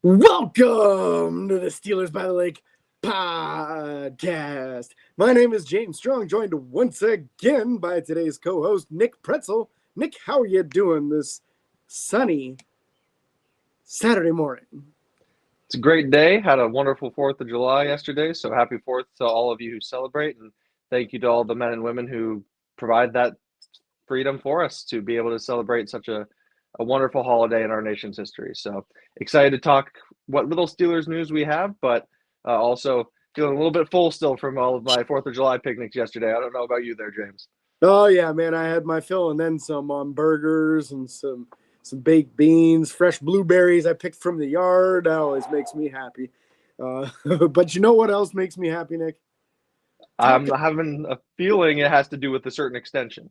Welcome to the Steelers by the Lake podcast. My name is James Strong, joined once again by today's co-host, Nick Pretzel. Nick, how are you doing this sunny Saturday morning? It's a great day. Had a wonderful 4th of July yesterday, so happy 4th to all of you who celebrate, and thank you to all the men and women who provide that freedom for us to be able to celebrate such a wonderful holiday in our nation's history. So excited to talk what little Steelers news we have, but also feeling a little bit full still from all of my 4th of July picnics yesterday. I don't know about you there, James. Oh, yeah, man, I had my fill and then some on burgers and some baked beans, fresh blueberries I picked from the yard. That always makes me happy. But you know what else makes me happy, Nick? I'm having a feeling it has to do with a certain extension.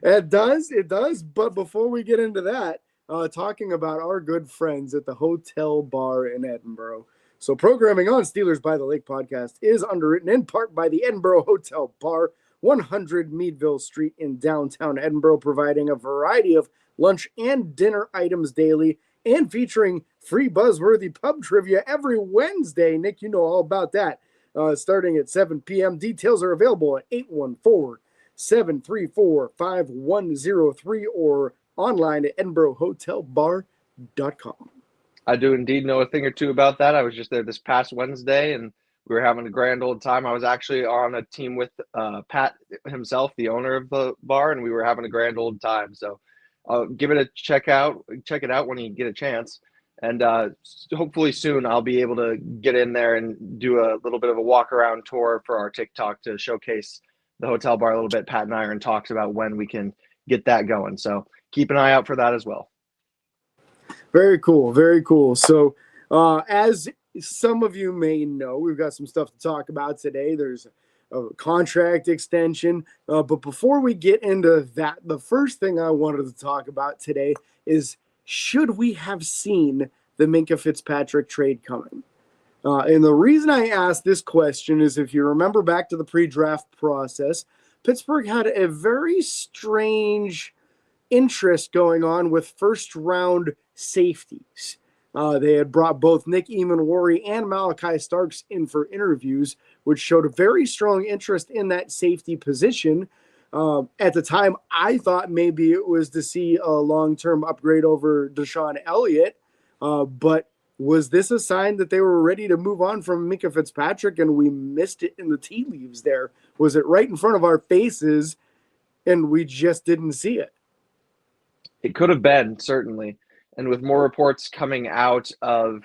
It does. But before we get into that, talking about our good friends at the Hotel Bar in Edinboro. So programming on Steelers by the Lake podcast is underwritten in part by the Edinboro Hotel Bar, 100 Meadville Street in downtown Edinboro, providing a variety of lunch and dinner items daily and featuring free buzzworthy pub trivia every Wednesday. Nick, you know all about that. Starting at 7 p.m. Details are available at 814-734-5103 or online at edinborohotelbar.com. I do indeed know a thing or two about that. I was just there this past Wednesday, and we were having a grand old time. I was actually on a team with Pat himself, the owner of the bar, and we were having a grand old time. So give it a check it out when you get a chance. And hopefully soon I'll be able to get in there and do a little bit of a walk around tour for our TikTok to showcase the hotel bar a little bit. Pat and I are in talks about when we can get that going. So keep an eye out for that as well. Very cool. Very cool. So as some of you may know, we've got some stuff to talk about today. There's a contract extension. But before we get into that, the first thing I wanted to talk about today is, should we have seen the Minkah Fitzpatrick trade coming? And the reason I ask this question is, if you remember back to the pre-draft process, Pittsburgh had a very strange interest going on with first-round safeties. They had brought both Nick Eamon-Wari and Malachi Starks in for interviews, which showed a very strong interest in that safety position. At the time, I thought maybe it was to see a long-term upgrade over Deshaun Elliott, but was this a sign that they were ready to move on from Minkah Fitzpatrick and we missed it in the tea leaves there? Was it right in front of our faces and we just didn't see it? It could have been, certainly. And with more reports coming out of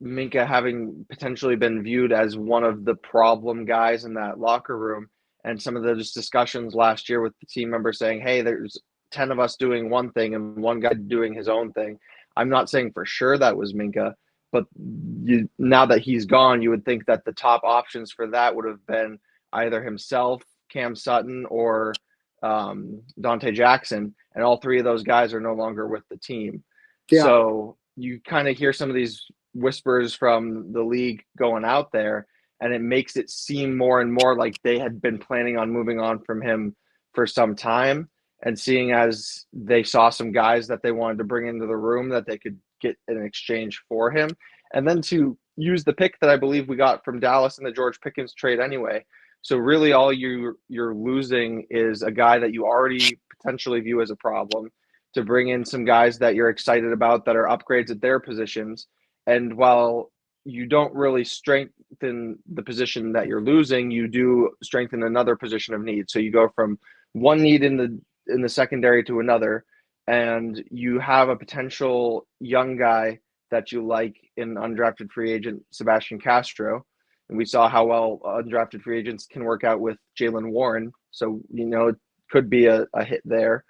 Minkah having potentially been viewed as one of the problem guys in that locker room, and some of those discussions last year with the team members saying, hey, there's 10 of us doing one thing and one guy doing his own thing. I'm not saying for sure that was Minkah, but now that he's gone, you would think that the top options for that would have been either himself, Cam Sutton, or Dante Jackson, and all three of those guys are no longer with the team. Yeah. So you kind of hear some of these whispers from the league going out there, and it makes it seem more and more like they had been planning on moving on from him for some time. And seeing as they saw some guys that they wanted to bring into the room that they could get in exchange for him, and then to use the pick that I believe we got from Dallas in the George Pickens trade anyway. So really all you're losing is a guy that you already potentially view as a problem, to bring in some guys that you're excited about that are upgrades at their positions. And while you don't really strengthen the position that you're losing, you do strengthen another position of need. So you go from one need in the secondary to another, and you have a potential young guy that you like in undrafted free agent Sebastian Castro. And we saw how well undrafted free agents can work out with Jaylen Warren. So, it could be a hit there.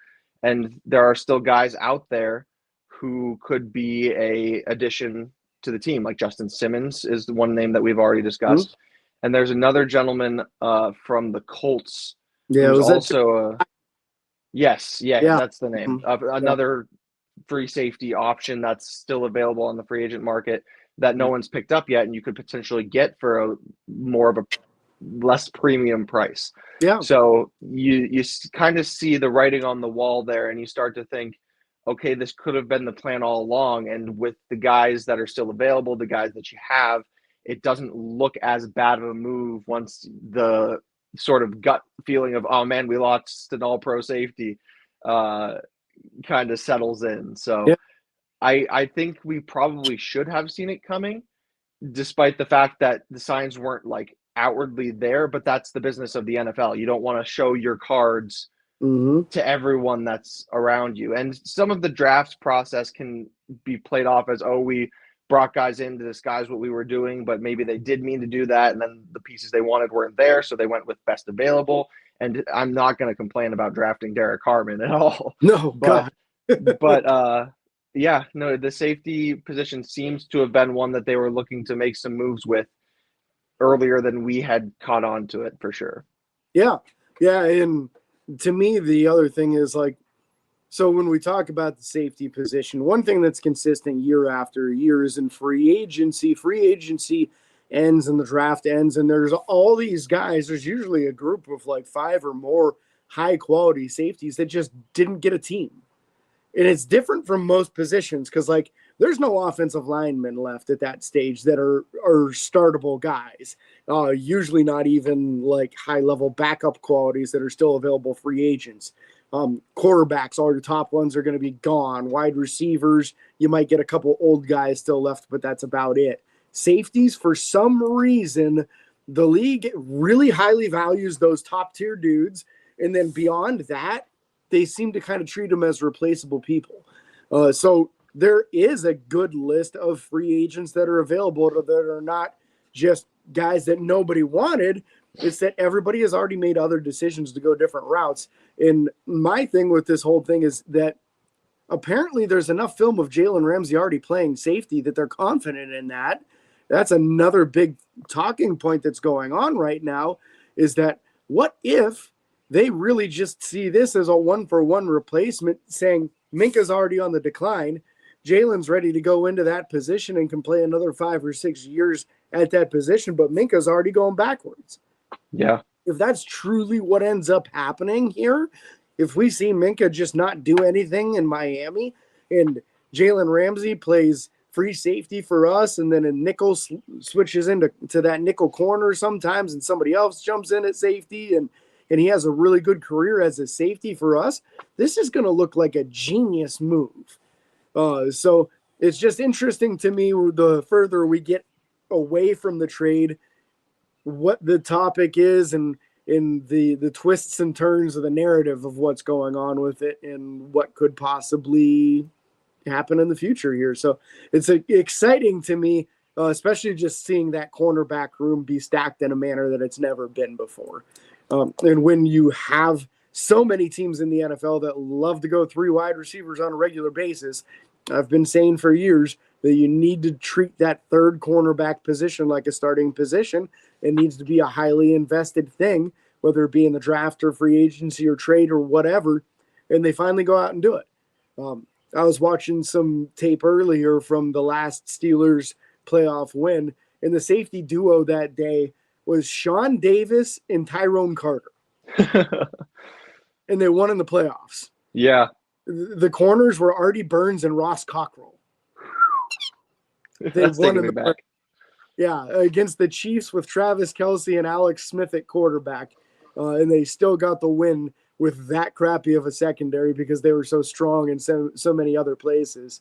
And there are still guys out there who could be a addition to the team, like Justin Simmons is the one name that we've already discussed. Mm-hmm. And there's another gentleman from the Colts. Yeah, who's also yes, that's the name. Mm-hmm. Another free safety option that's still available on the free agent market that no one's picked up yet, and you could potentially get for a more of a less premium price. Yeah. So you kind of see the writing on the wall there, and you start to think, okay, this could have been the plan all along. And with the guys that are still available, the guys that you have, it doesn't look as bad of a move once the sort of gut feeling of, oh man, we lost an all-pro safety kind of settles in. So Yeah. I think we probably should have seen it coming, despite the fact that the signs weren't like outwardly there, but that's the business of the NFL. You don't want to show your cards Mm-hmm. to everyone that's around you. And some of the draft process can be played off as, oh, we brought guys in to disguise what we were doing, but maybe they did mean to do that. And then the pieces they wanted weren't there. So they went with best available. And I'm not going to complain about drafting Derek Harmon at all. No, But, God. yeah, no, the safety position seems to have been one that they were looking to make some moves with earlier than we had caught on to it for sure. Yeah. Yeah. And to me, the other thing is like, so when we talk about the safety position, one thing that's consistent year after year is in free agency. Free agency ends and the draft ends, and there's all these guys. There's usually a group of like 5 or more high quality safeties that just didn't get a team. And it's different from most positions because like there's no offensive linemen left at that stage that are startable guys. Usually not even like high level backup qualities that are still available free agents. Quarterbacks, all your top ones are going to be gone. Wide receivers, you might get a couple old guys still left, but that's about it. Safeties, for some reason, the league really highly values those top tier dudes. And then beyond that, they seem to kind of treat them as replaceable people. So there is a good list of free agents that are available that are not just guys that nobody wanted. It's that everybody has already made other decisions to go different routes. And my thing with this whole thing is that apparently there's enough film of Jalen Ramsey already playing safety that they're confident in that. That's another big talking point that's going on right now, is that what if they really just see this as a 1-for-1 replacement, saying Minkah's already on the decline, Jalen's ready to go into that position and can play another 5 or 6 years at that position, but Minkah's already going backwards. Yeah. If that's truly what ends up happening here, if we see Minkah just not do anything in Miami and Jalen Ramsey plays free safety for us, and then a nickel switches into that nickel corner sometimes, and somebody else jumps in at safety, and he has a really good career as a safety for us, this is going to look like a genius move. So it's just interesting to me, the further we get away from the trade, what the topic is and in the twists and turns of the narrative of what's going on with it and what could possibly happen in the future here. So it's exciting to me, especially just seeing that cornerback room be stacked in a manner that it's never been before. And when you have so many teams in the NFL that love to go 3 wide receivers on a regular basis, I've been saying for years that you need to treat that third cornerback position like a starting position. It needs to be a highly invested thing, whether it be in the draft or free agency or trade or whatever. And they finally go out and do it. I was watching some tape earlier from the last Steelers playoff win, and the safety duo that day was Sean Davis and Tyrone Carter. And they won in the playoffs. Yeah. The corners were Artie Burns and Ross Cockrell. They won in the playoffs. Yeah, against the Chiefs with Travis Kelce and Alex Smith at quarterback. And they still got the win with that crappy of a secondary because they were so strong in so many other places.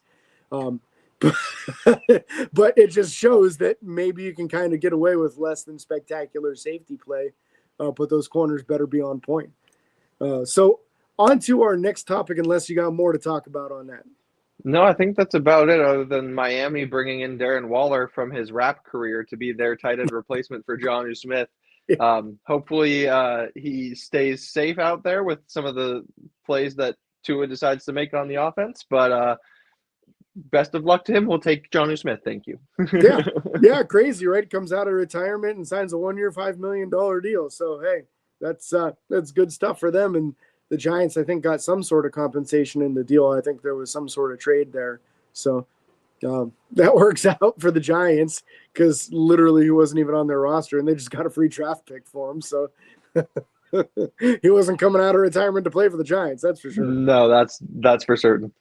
But it just shows that maybe you can kind of get away with less than spectacular safety play, but those corners better be on point. So on to our next topic, unless you got more to talk about on that. No, I think that's about it, other than Miami bringing in Darren Waller from his rap career to be their tight end replacement for Jonnu Smith. Hopefully he stays safe out there with some of the plays that Tua decides to make on the offense, but best of luck to him. We'll take Jonnu Smith. Thank you. Yeah, crazy, right? Comes out of retirement and signs a 1-year, $5 million deal. So, hey, that's good stuff for them. And the Giants, I think, got some sort of compensation in the deal. I think there was some sort of trade there. So that works out for the Giants because literally he wasn't even on their roster, and they just got a free draft pick for him. So he wasn't coming out of retirement to play for the Giants. That's for sure. No, that's for certain.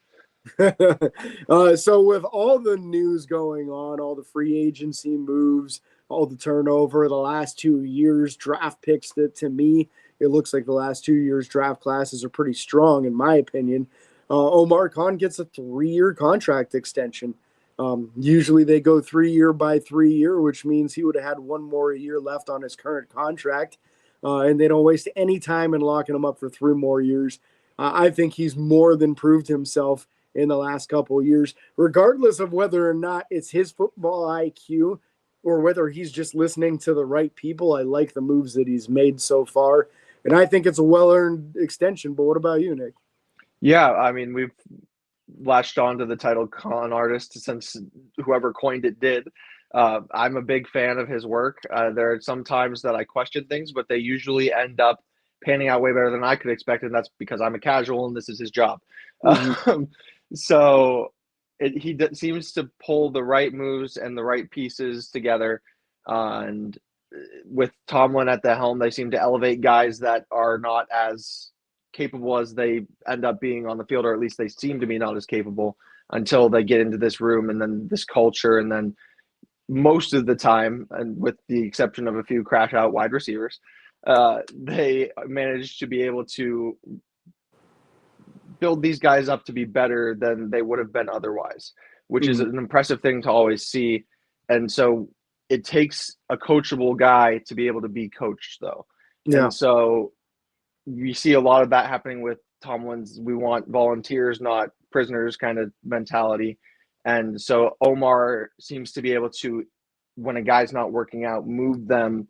So with all the news going on, all the free agency moves, all the turnover the last 2 years, draft picks that to me, it looks like the last 2 years draft classes are pretty strong in my opinion. Omar Kahn gets a 3-year contract extension. Usually they go 3 year by 3 year, which means he would have had one more year left on his current contract. And they don't waste any time in locking him up for 3 more years. I think he's more than proved himself in the last couple of years, regardless of whether or not it's his football IQ or whether he's just listening to the right people. I like the moves that he's made so far, and I think it's a well-earned extension. But what about you, Nick? Yeah, I mean, we've latched on to the title con artist since whoever coined it did. I'm a big fan of his work. There are some times that I question things, but they usually end up panning out way better than I could expect, and that's because I'm a casual and this is his job. Mm-hmm. Um, so he seems to pull the right moves and the right pieces together. And with Tomlin at the helm, they seem to elevate guys that are not as capable as they end up being on the field, or at least they seem to be not as capable until they get into this room and then this culture. And then most of the time, and with the exception of a few crash out wide receivers, they manage to be able to build these guys up to be better than they would have been otherwise, which is an impressive thing to always see. And so it takes a coachable guy to be able to be coached, though. Yeah. And so you see a lot of that happening with Tomlin's "we want volunteers, not prisoners" kind of mentality. And so Omar seems to be able to, when a guy's not working out, move them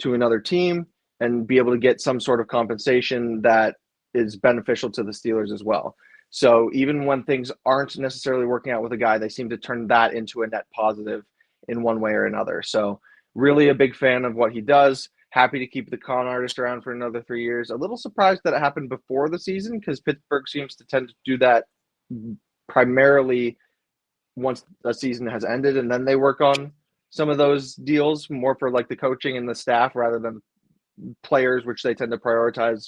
to another team and be able to get some sort of compensation that is beneficial to the Steelers as well. So even when things aren't necessarily working out with a guy, they seem to turn that into a net positive in one way or another. So really a big fan of what he does. Happy to keep the con artist around for another 3 years. A little surprised that it happened before the season because Pittsburgh seems to tend to do that primarily once a season has ended, and then they work on some of those deals more for like the coaching and the staff rather than players, which they tend to prioritize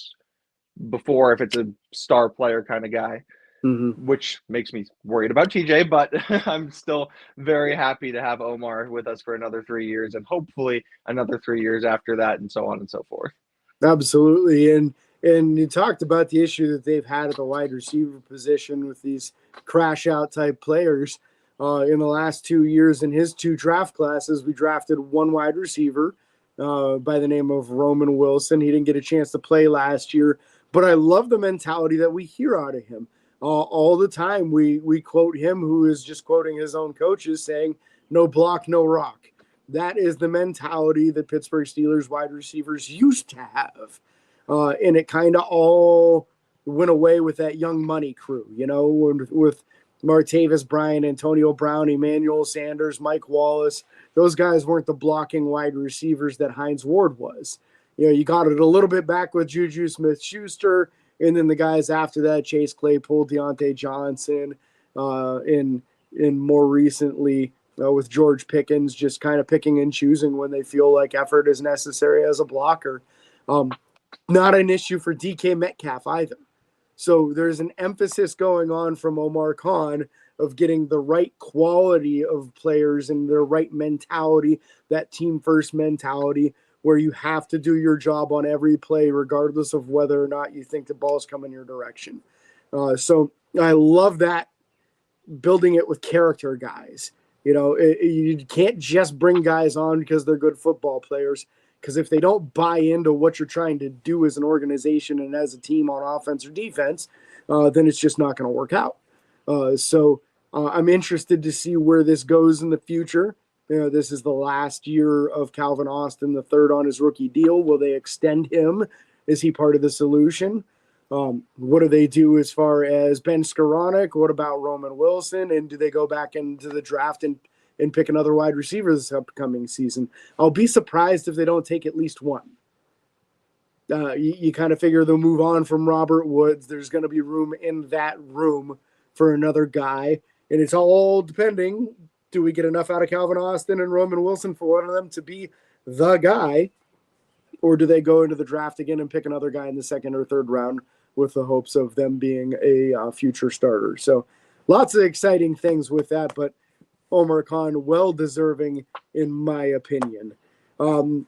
before if it's a star player kind of guy, Mm-hmm. which makes me worried about TJ, but I'm still very happy to have Omar with us for another 3 years and hopefully another 3 years after that, and so on and so forth. Absolutely. And you talked about the issue that they've had at the wide receiver position with these crash out type players. In the last 2 years, in his two draft classes, we drafted one wide receiver by the name of Roman Wilson. He didn't get a chance to play last year, but I love the mentality that we hear out of him. All the time, we quote him, who is just quoting his own coaches, saying, "No block, no rock." That is the mentality that Pittsburgh Steelers wide receivers used to have. And it kind of all went away with that Young Money crew, with Martavis Bryant, Antonio Brown, Emmanuel Sanders, Mike Wallace. Those guys weren't the blocking wide receivers that Hines Ward was. You got it a little bit back with Juju Smith-Schuster, and then the guys after that, Chase Claypool, Deontay Johnson, and more recently with George Pickens, just kind of picking and choosing when they feel like effort is necessary as a blocker. Not an issue for DK Metcalf either. So there's an emphasis going on from Omar Kahn of getting the right quality of players and their right mentality, that team first mentality, where you have to do your job on every play, regardless of whether or not you think the ball's coming your direction. So I love that, building it with character guys. You can't just bring guys on because they're good football players, because if they don't buy into what you're trying to do as an organization and as a team on offense or defense, then it's just not going to work out. So I'm interested to see where this goes in the future. This is the last year of Calvin Austin, the third on his rookie deal. Will they extend him? Is he part of the solution? What do they do as far as Ben Skoranek? What about Roman Wilson? And do they go back into the draft and pick another wide receiver this upcoming season? I'll be surprised if they don't take at least one. You kind of figure they'll move on from Robert Woods. There's going to be room in that room for another guy. And it's all depending, do we get enough out of Calvin Austin and Roman Wilson for one of them to be the guy? Or do they go into the draft again and pick another guy in the second or third round with the hopes of them being a future starter? So lots of exciting things with that, but Omar Kahn, well deserving in my opinion. Aaron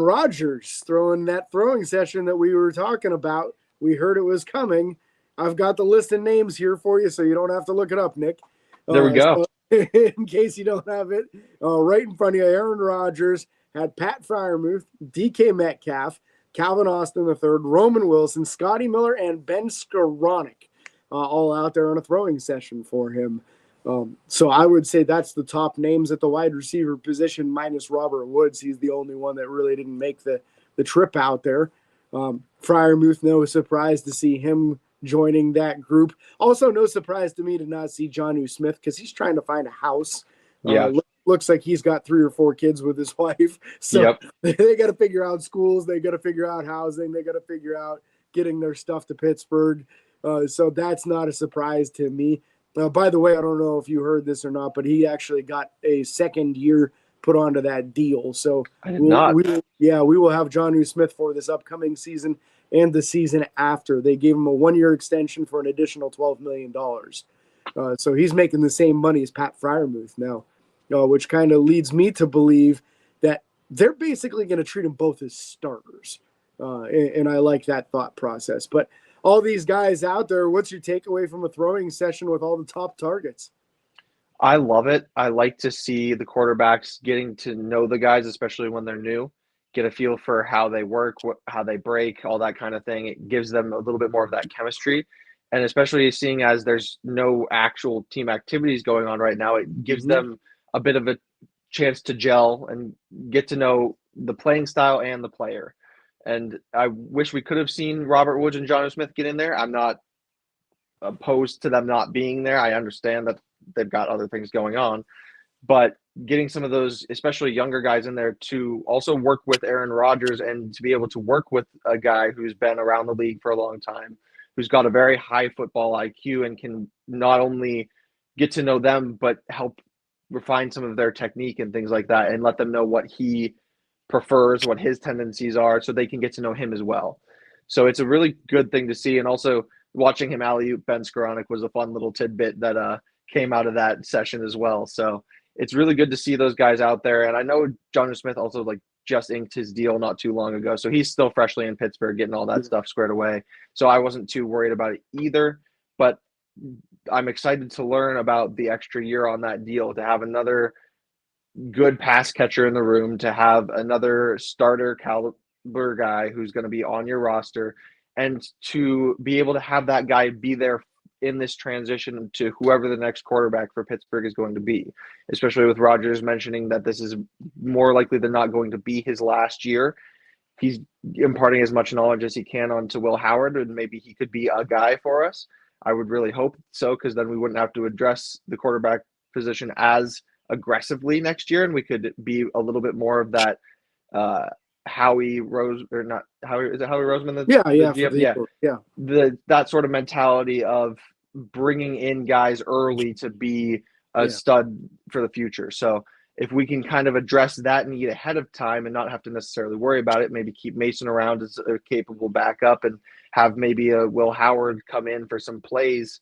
Rodgers throwing that throwing session that we were talking about. We heard it was coming. I've got the list of names here for you, so you don't have to look it up, Nick. There we go. So in case you don't have it, right in front of you, Aaron Rodgers had Pat Freiermuth, DK Metcalf, Calvin Austin III, Roman Wilson, Scotty Miller, and Ben Skoranek, all out there on a throwing session for him. So I would say that's the top names at the wide receiver position, minus Robert Woods. He's the only one that really didn't make the trip out there. Freiermuth, no surprise to see him joining that group. Also, no surprise to me to not see Jonnu Smith because he's trying to find a house. Yeah. Looks like he's got 3 or 4 kids with his wife. So they got to figure out schools. They got to figure out housing. They got to figure out getting their stuff to Pittsburgh. So that's not a surprise to me. By the way, I don't know if you heard this or not, but he actually got a second year put onto that deal. So I did not. we will have Jonnu Smith for this upcoming season and the season after. They gave him a 1-year extension for an additional $12 million. So he's making the same money as Pat Freiermuth now, which kind of leads me to believe that they're basically going to treat them both as starters. And I like that thought process. But all these guys out there, what's your takeaway from a throwing session with all the top targets? I love it. I like to see the quarterbacks getting to know the guys, especially when they're new, get a feel for how they work, how they break, all that kind of thing. It gives them a little bit more of that chemistry. And especially seeing as there's no actual team activities going on right now, it gives them a bit of a chance to gel and get to know the playing style and the player. And I wish we could have seen Robert Woods and Jonnu Smith get in there. I'm not opposed to them not being there. I understand that they've got other things going on. But getting some of those, especially younger guys in there to also work with Aaron Rodgers and to be able to work with a guy who's been around the league for a long time, who's got a very high football IQ and can not only get to know them, but help refine some of their technique and things like that and let them know what he prefers, what his tendencies are, so they can get to know him as well. So it's a really good thing to see. And also watching him alley-oop Ben Skoranek was a fun little tidbit that came out of that session as well. So it's really good to see those guys out there. And I know Jonnu Smith also just inked his deal not too long ago. So he's still freshly in Pittsburgh getting all that stuff squared away. So I wasn't too worried about it either. But I'm excited to learn about the extra year on that deal, to have another good pass catcher in the room, to have another starter caliber guy who's going to be on your roster, and to be able to have that guy be there in this transition to whoever the next quarterback for Pittsburgh is going to be, especially with Rodgers mentioning that this is more likely than not going to be his last year. He's imparting as much knowledge as he can onto Will Howard, and maybe he could be a guy for us. I would really hope so, because then we wouldn't have to address the quarterback position as aggressively next year, and we could be a little bit more of that Howie Roseman. That sort of mentality of bringing in guys early to be a stud for the future. So if we can kind of address that need ahead of time and not have to necessarily worry about it, maybe keep Mason around as a capable backup and have maybe a Will Howard come in for some plays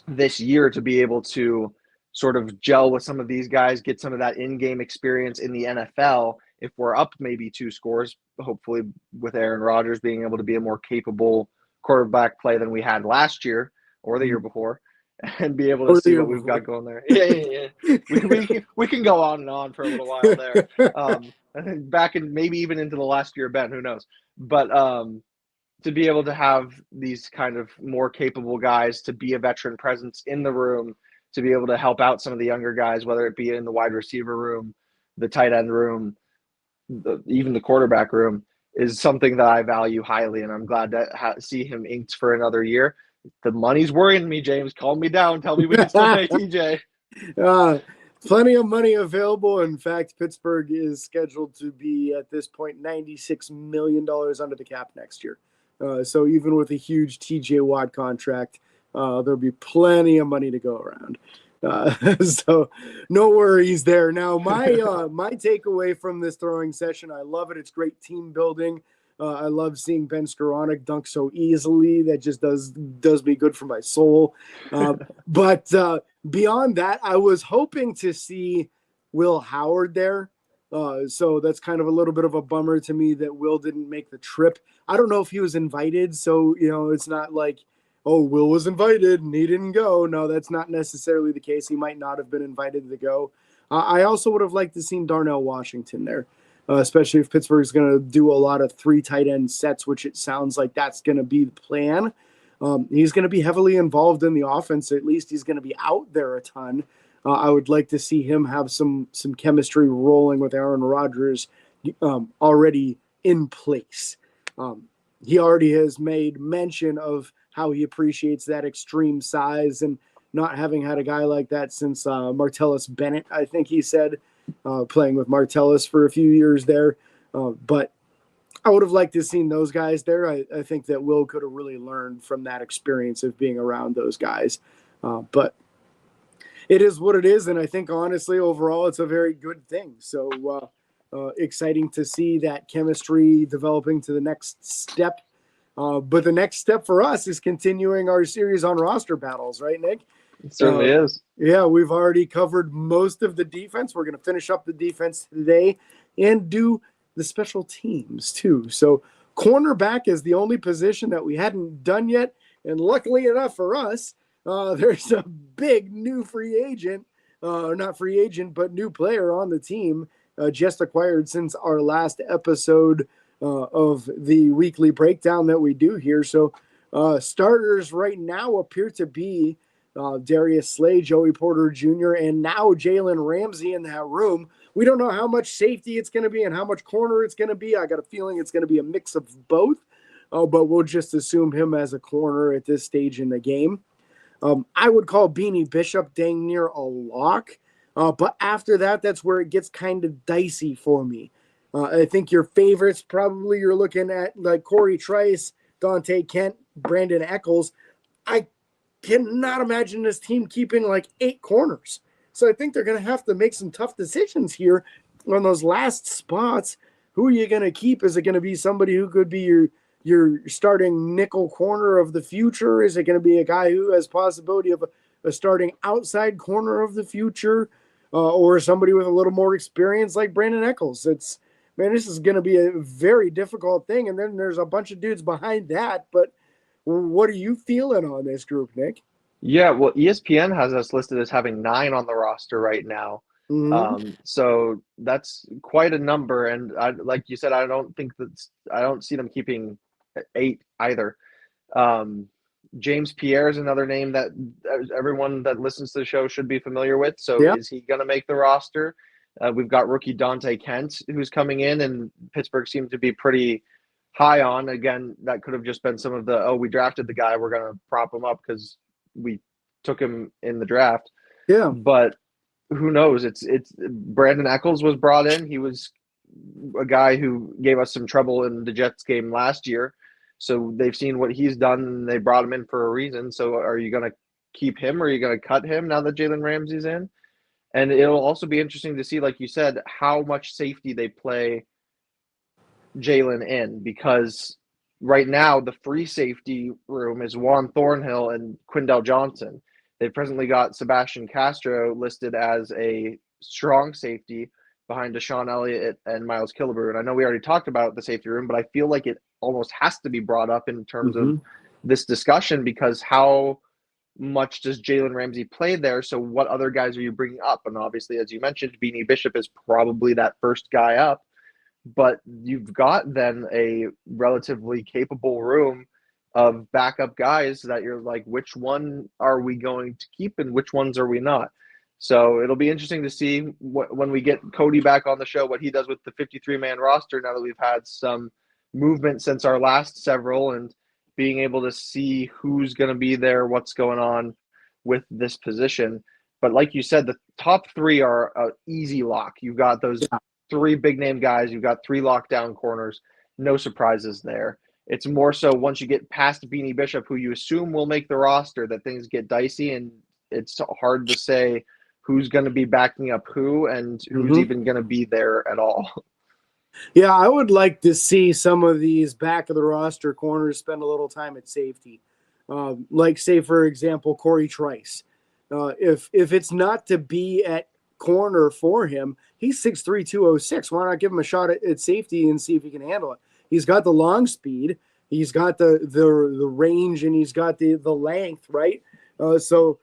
this year to be able to sort of gel with some of these guys, get some of that in-game experience in the NFL. If we're up maybe 2 scores, hopefully with Aaron Rodgers being able to be a more capable quarterback play than we had last year or the year before, and be able to see what we've got going there. We can go on and on for a little while there. Back in maybe even into the last year of Ben, who knows? But to be able to have these kind of more capable guys, to be a veteran presence in the room, to be able to help out some of the younger guys, whether it be in the wide receiver room, the tight end room, even the quarterback room, is something that I value highly, and I'm glad to see him inked for another year. The money's worrying me, James. Calm me down. Tell me we can still pay TJ. Plenty of money available. In fact, Pittsburgh is scheduled to be, at this point, $96 million under the cap next year. So even with a huge TJ Watt contract, there'll be plenty of money to go around. So no worries there. Now, my takeaway from this throwing session, I love it. It's great team building. I love seeing Ben Skoranek dunk so easily. That just does me good for my soul. But beyond that, I was hoping to see Will Howard there. So that's kind of a little bit of a bummer to me that Will didn't make the trip. I don't know if he was invited, so it's not like, oh, Will was invited and he didn't go. No, that's not necessarily the case. He might not have been invited to go. I also would have liked to see Darnell Washington there, especially if Pittsburgh's going to do a lot of 3 tight end sets, which it sounds like that's going to be the plan. He's going to be heavily involved in the offense. At least he's going to be out there a ton. I would like to see him have some chemistry rolling with Aaron Rodgers already in place. He already has made mention of how he appreciates that extreme size and not having had a guy like that since Martellus Bennett, I think he said, playing with Martellus for a few years there. But I would have liked to have seen those guys there. I think that Will could have really learned from that experience of being around those guys. But it is what it is, and I think, honestly, overall, it's a very good thing. So exciting to see that chemistry developing to the next step. But the next step for us is continuing our series on roster battles, right, Nick? It certainly is. Yeah, we've already covered most of the defense. We're going to finish up the defense today and do the special teams too. So cornerback is the only position that we hadn't done yet. And luckily enough for us, there's a big new free agent, not free agent, but new player on the team just acquired since our last episode of the weekly breakdown that we do here. So starters right now appear to be Darius Slay, Joey Porter Jr., and now Jalen Ramsey in that room. We don't know how much safety it's going to be and how much corner it's going to be. I got a feeling it's going to be a mix of both, but we'll just assume him as a corner at this stage in the game. I would call Beanie Bishop dang near a lock, but after that, that's where it gets kind of dicey for me. I think your favorites probably you're looking at like Corey Trice, Dante Kent, Brandon Eccles. I cannot imagine this team keeping like 8 corners. So I think they're going to have to make some tough decisions here on those last spots. Who are you going to keep? Is it going to be somebody who could be your starting nickel corner of the future? Is it going to be a guy who has possibility of a starting outside corner of the future, or somebody with a little more experience like Brandon Eccles? This is going to be a very difficult thing. And then there's a bunch of dudes behind that, but what are you feeling on this group, Nick? Yeah, well, ESPN has us listed as having 9 on the roster right now. Mm-hmm. So that's quite a number. And like you said, I don't see them keeping 8 either. James Pierre is another name that everyone that listens to the show should be familiar with. So Yeah. is he going to make the roster? We've got rookie Dante Kent who's coming in, and Pittsburgh seemed to be pretty high on. Again, that could have just been some of the, we drafted the guy, we're going to prop him up because we took him in the draft. Yeah. But who knows? It's Brandon Eccles was brought in. He was a guy who gave us some trouble in the Jets game last year. So they've seen what he's done, and they brought him in for a reason. So are you going to keep him, or are you going to cut him now that Jalen Ramsey's in? And it'll also be interesting to see, like you said, how much safety they play Jalen in, because right now the free safety room is Juan Thornhill and Quindell Johnson. They've presently got Sebastian Castro listed as a strong safety behind Deshaun Elliott and Miles Killebrew. And I know we already talked about the safety room, but I feel like it almost has to be brought up in terms of this discussion, because how much does Jalen Ramsey play there? So what other guys are you bringing up? And obviously, as you mentioned, Beanie Bishop is probably that first guy up, but you've got then a relatively capable room of backup guys that you're like, which one are we going to keep and which ones are we not? So it'll be interesting to see when we get Cody back on the show, what he does with the 53-man roster now that we've had some movement since our last several, and being able to see who's going to be there, what's going on with this position. But like you said, the top 3 are an easy lock. You've got those 3 big-name guys. You've got 3 lockdown corners. No surprises there. It's more so once you get past Beanie Bishop, who you assume will make the roster, that things get dicey, and it's hard to say who's going to be backing up who and who's even going to be there at all. Yeah, I would like to see some of these back of the roster corners spend a little time at safety. Like, say, for example, Corey Trice. If it's not to be at corner for him, he's 6'3", 206. Why not give him a shot at safety and see if he can handle it? He's got the long speed, he's got the range, and he's got the length, right? So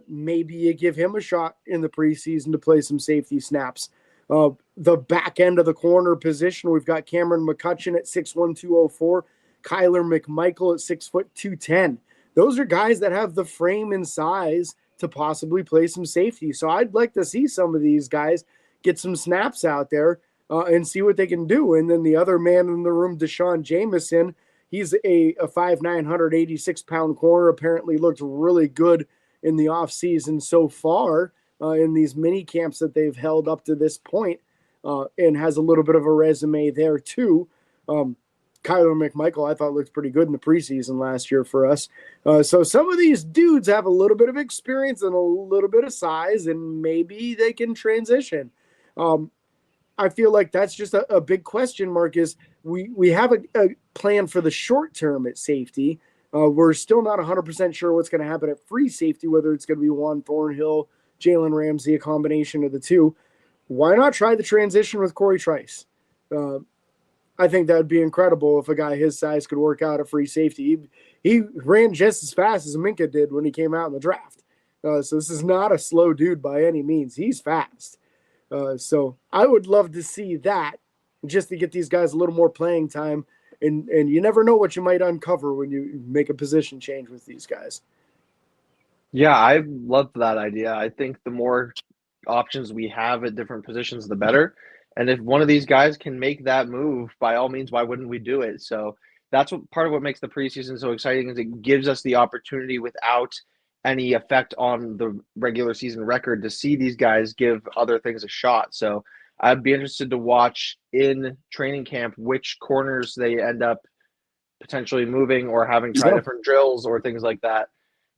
maybe you give him a shot in the preseason to play some safety snaps. The back end of the corner position, we've got Cameron McCutcheon at 6'1", 204, Kyler McMichael at 6', 210. Those are guys that have the frame and size to possibly play some safety. So I'd like to see some of these guys get some snaps out there and see what they can do. And then the other man in the room, Deshaun Jameson, he's a 5'9", 186-pound corner, apparently looked really good in the offseason so far in these mini camps that they've held up to this point, and has a little bit of a resume there too. Kyler McMichael, I thought, looked pretty good in the preseason last year for us. So some of these dudes have a little bit of experience and a little bit of size, and maybe they can transition. I feel like that's just a big question mark. Is we have a plan for the short term at safety. We're still not 100% sure what's going to happen at free safety, whether it's going to be Juan Thornhill, Jalen Ramsey, a combination of the two. Why not try the transition with Corey Trice? I think that would be incredible if a guy his size could work out a free safety. He ran just as fast as Minkah did when he came out in the draft. So this is not a slow dude by any means. He's fast. So I would love to see that, just to get these guys a little more playing time. And you never know what you might uncover when you make a position change with these guys. Yeah, I love that idea. I think the more options we have at different positions, the better. And if one of these guys can make that move, by all means, why wouldn't we do it? So that's what part of what makes the preseason so exciting is it gives us the opportunity without any effect on the regular season record to see these guys give other things a shot. So I'd be interested to watch in training camp which corners they end up potentially moving or having try different drills or things like that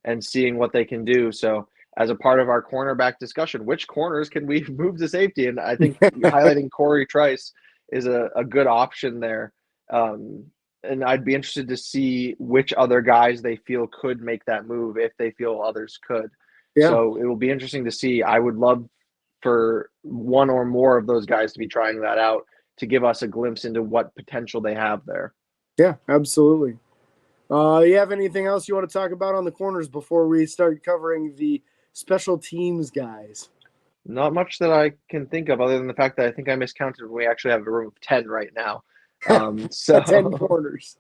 and seeing what they can do. So as a part of our cornerback discussion, which corners can we move to safety? And I think highlighting Corey Trice is a good option there. And I'd be interested to see which other guys they feel could make that move if they feel others could. Yeah. So it will be interesting to see. I would love for one or more of those guys to be trying that out to give us a glimpse into what potential they have there. Yeah, absolutely. You have anything else you want to talk about on the corners before we start covering the special teams guys? Not much that I can think of other than the fact that I think I miscounted when we actually have a room of 10 right now. So 10 corners.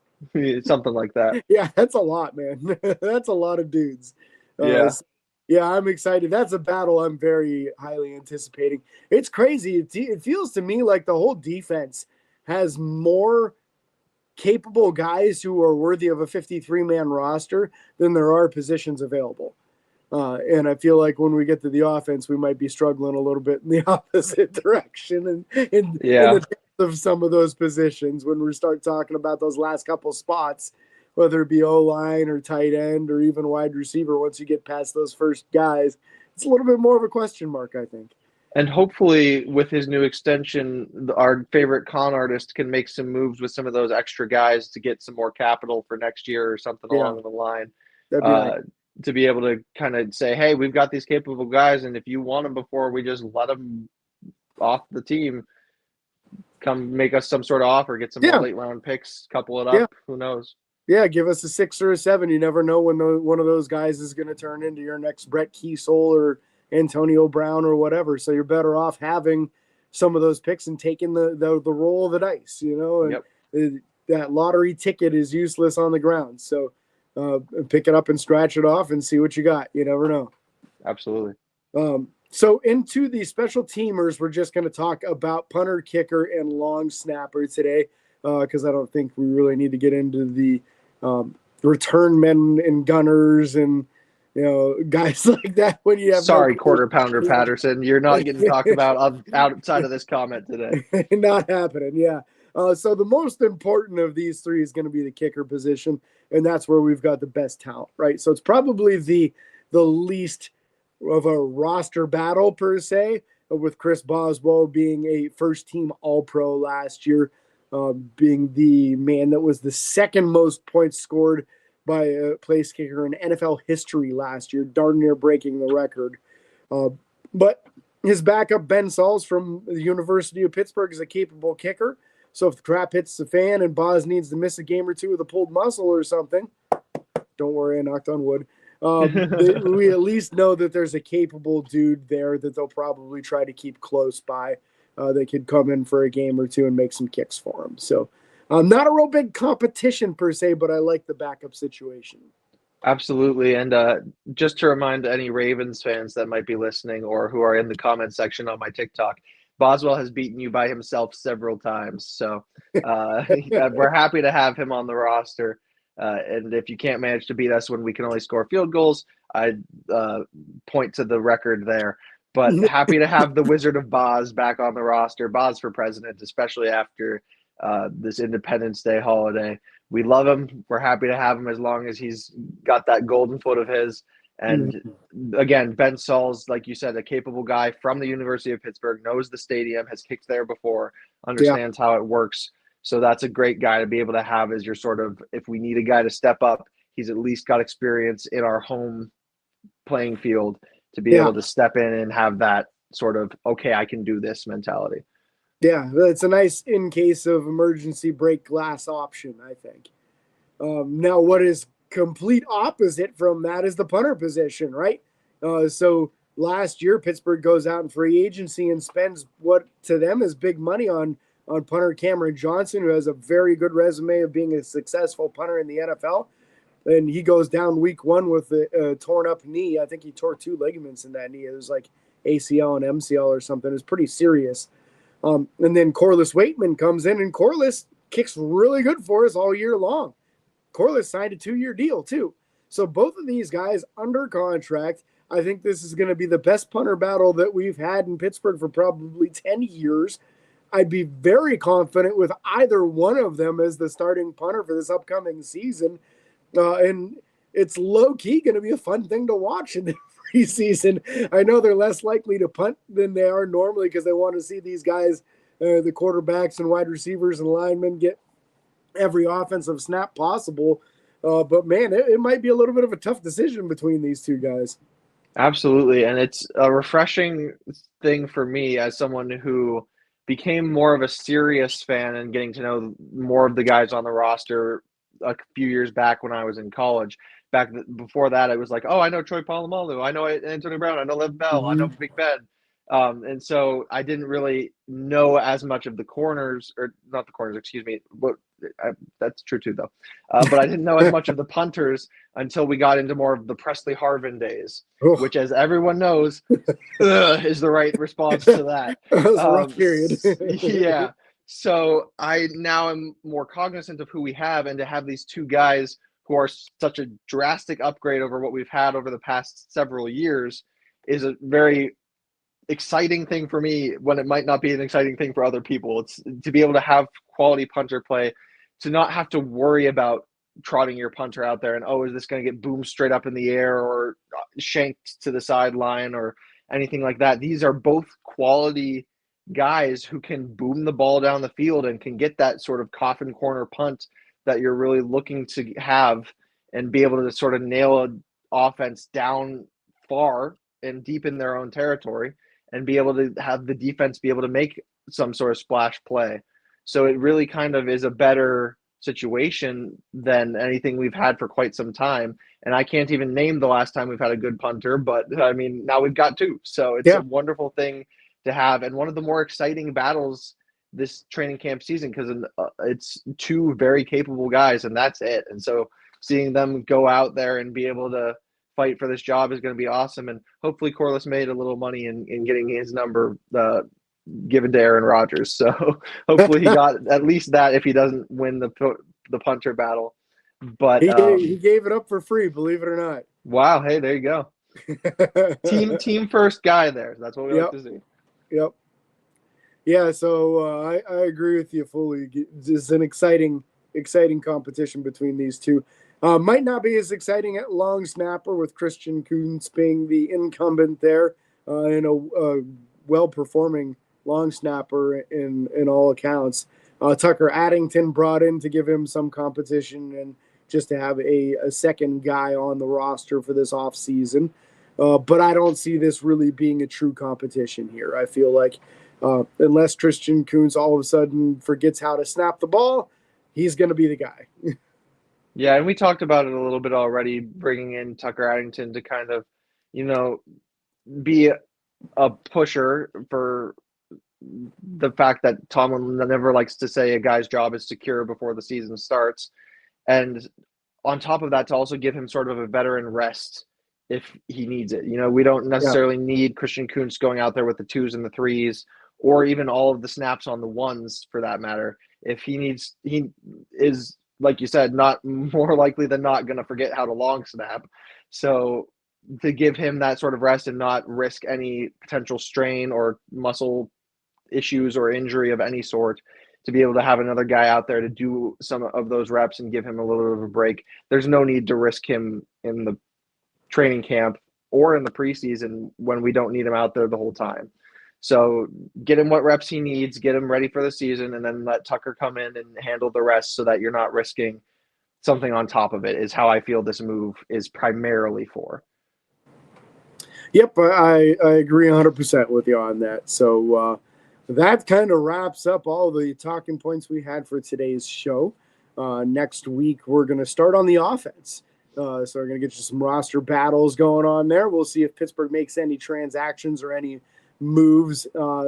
Something like that. Yeah, that's a lot, man. That's a lot of dudes. Yeah. Yeah, I'm excited. That's a battle I'm very highly anticipating. It's crazy. It feels to me like the whole defense has more capable guys who are worthy of a 53-man roster than there are positions available. And I feel like when we get to the offense, we might be struggling a little bit in the opposite direction and in the depth of some of those positions when we start talking about those last couple spots, whether it be O-line or tight end or even wide receiver. Once you get past those first guys, it's a little bit more of a question mark, I think. And hopefully with his new extension, our favorite con artist can make some moves with some of those extra guys to get some more capital for next year or something along the line. That'd be nice. To be able to kind of say, hey, we've got these capable guys, and if you want them before we just let them off the team, come make us some sort of offer, get some more late round picks, couple it up. Who knows? Yeah, give us a 6 or a 7. You never know when one of those guys is going to turn into your next Brett Kiesel or Antonio Brown or whatever. So you're better off having some of those picks and taking the roll of the dice, you know, and that lottery ticket is useless on the ground. So pick it up and scratch it off and see what you got. You never know. Absolutely. So into the special teamers, we're just going to talk about punter, kicker, and long snapper today because I don't think we really need to get into the return men and gunners and guys like that when you have quarter pounder Patterson, you're not getting talked about outside of this comment today. Not happening. Yeah. So the most important of these three is going to be the kicker position, and that's where we've got the best talent, right? So it's probably the least of a roster battle per se, with Chris Boswell being a first-team All-Pro last year, being the man that was the second most points scored by a place kicker in NFL history last year, darn near breaking the record. But his backup, Ben Sauls from the University of Pittsburgh, is a capable kicker. So if the crap hits the fan and Boz needs to miss a game or two with a pulled muscle or something, don't worry, I knocked on wood. We at least know that there's a capable dude there that they'll probably try to keep close by. They could come in for a game or two and make some kicks for him. So not a real big competition per se, but I like the backup situation. Absolutely. And just to remind any Ravens fans that might be listening or who are in the comment section on my TikTok, Boswell has beaten you by himself several times. So we're happy to have him on the roster. And if you can't manage to beat us when we can only score field goals, I'd point to the record there. But happy to have the Wizard of Boz back on the roster. Boz for president, especially after this Independence Day holiday. We love him. We're happy to have him as long as he's got that golden foot of his. And again, Ben Sauls, like you said, a capable guy from the University of Pittsburgh, knows the stadium, has kicked there before, understands how it works. So that's a great guy to be able to have as your sort of, if we need a guy to step up, he's at least got experience in our home playing field to be able to step in and have that sort of, okay, I can do this mentality. Yeah, it's a nice in case of emergency break glass option, I think. Now, what is complete opposite from that is the punter position, right? So last year, Pittsburgh goes out in free agency and spends what to them is big money on punter Cameron Johnson, who has a very good resume of being a successful punter in the NFL. And he goes down week one with a torn up knee. I think he tore 2 ligaments in that knee. It was like ACL and MCL or something. It was pretty serious. And then Corliss Waitman comes in, and Corliss kicks really good for us all year long. Corliss signed a 2-year deal, too. So both of these guys under contract. I think this is going to be the best punter battle that we've had in Pittsburgh for probably 10 years. I'd be very confident with either one of them as the starting punter for this upcoming season. And it's low-key going to be a fun thing to watch in the preseason. I know they're less likely to punt than they are normally because they want to see these guys, the quarterbacks and wide receivers and linemen, get every offensive snap possible. But, man, it might be a little bit of a tough decision between these two guys. Absolutely. And it's a refreshing thing for me as someone who became more of a serious fan and getting to know more of the guys on the roster a few years back when I was in college. Before that, I was like, oh, I know Troy Polamalu, I know Antonio Brown, I know Lev Bell, I know Big Ben. And so I didn't really know as much of the corners, or not the corners, excuse me. That's true too, though. But I didn't know as much of the punters until we got into more of the Presley Harvin days, which, as everyone knows, is the right response to that. That was a rough period. Yeah. So I now am more cognizant of who we have, and to have these two guys who are such a drastic upgrade over what we've had over the past several years is a very exciting thing for me when it might not be an exciting thing for other people. It's to be able to have quality punter play, to not have to worry about trotting your punter out there and, oh, is this going to get boomed straight up in the air or shanked to the sideline or anything like that. These are both quality guys who can boom the ball down the field and can get that sort of coffin corner punt that you're really looking to have and be able to sort of nail an offense down far and deep in their own territory and be able to have the defense be able to make some sort of splash play. So it really kind of is a better situation than anything we've had for quite some time. And I can't even name the last time we've had a good punter, but I mean, now we've got 2. So it's a wonderful thing to have, and one of the more exciting battles this training camp season, because it's 2 very capable guys, and that's it. And so seeing them go out there and be able to fight for this job is going to be awesome. And hopefully Corliss made a little money in getting his number given to Aaron Rodgers. So hopefully he got at least that if he doesn't win the punter battle. But he gave it up for free, believe it or not. Wow. Hey, there you go. team first guy there. That's what we like to see. Yep. Yeah, so I agree with you fully. It's an exciting competition between these two. Might not be as exciting at long snapper with Christian Kuntz being the incumbent there in a well-performing long snapper in all accounts. Tucker Addington brought in to give him some competition and just to have a second guy on the roster for this offseason. But I don't see this really being a true competition here. I feel like unless Christian Kuntz all of a sudden forgets how to snap the ball, he's going to be the guy. Yeah, and we talked about it a little bit already, bringing in Tucker Addington to kind of, be a pusher for the fact that Tomlin never likes to say a guy's job is secure before the season starts. And on top of that, to also give him sort of a veteran rest if he needs it. We don't necessarily need Christian Kuntz going out there with the 2s and the 3s, or even all of the snaps on the 1s for that matter. If he is, like you said, not more likely than not going to forget how to long snap. So to give him that sort of rest and not risk any potential strain or muscle issues or injury of any sort, to be able to have another guy out there to do some of those reps and give him a little bit of a break. There's no need to risk him in the training camp or in the preseason when we don't need him out there the whole time. So get him what reps he needs, get him ready for the season, and then let Tucker come in and handle the rest so that you're not risking something on top of it, is how I feel this move is primarily for. Yep, I agree 100% with you on that. So that kind of wraps up all the talking points we had for today's show. Next week, we're going to start on the offense. So we're going to get you some roster battles going on there. We'll see if Pittsburgh makes any transactions or any moves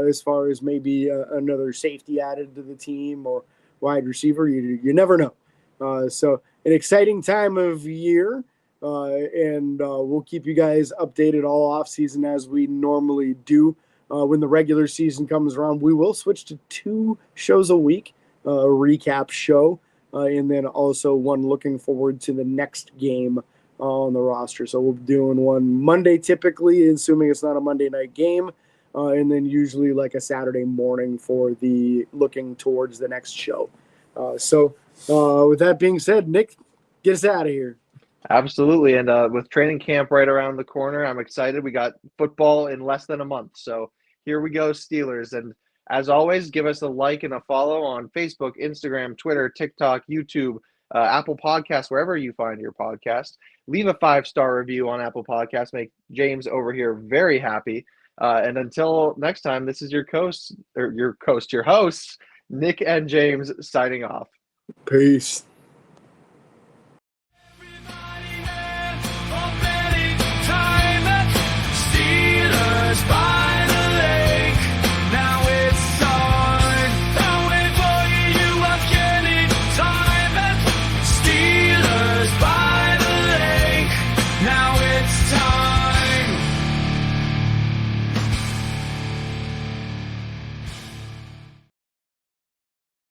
as far as maybe another safety added to the team or wide receiver. You never know. So an exciting time of year. And we'll keep you guys updated all off season as we normally do. When the regular season comes around, we will switch to 2 shows a week, a recap show, and then also one looking forward to the next game on the roster. So we'll be doing one Monday typically, assuming it's not a Monday night game, and then usually like a Saturday morning for the looking towards the next show. So with that being said, Nick, get us out of here. Absolutely. And with training camp right around the corner, I'm excited. We got football in less than a month. So here we go, Steelers. And as always, give us a like and a follow on Facebook, Instagram, Twitter, TikTok, YouTube, Apple Podcasts, wherever you find your podcast. Leave a 5-star review on Apple Podcasts. Make James over here very happy. And until next time, this is your hosts, Nick and James, signing off. Peace.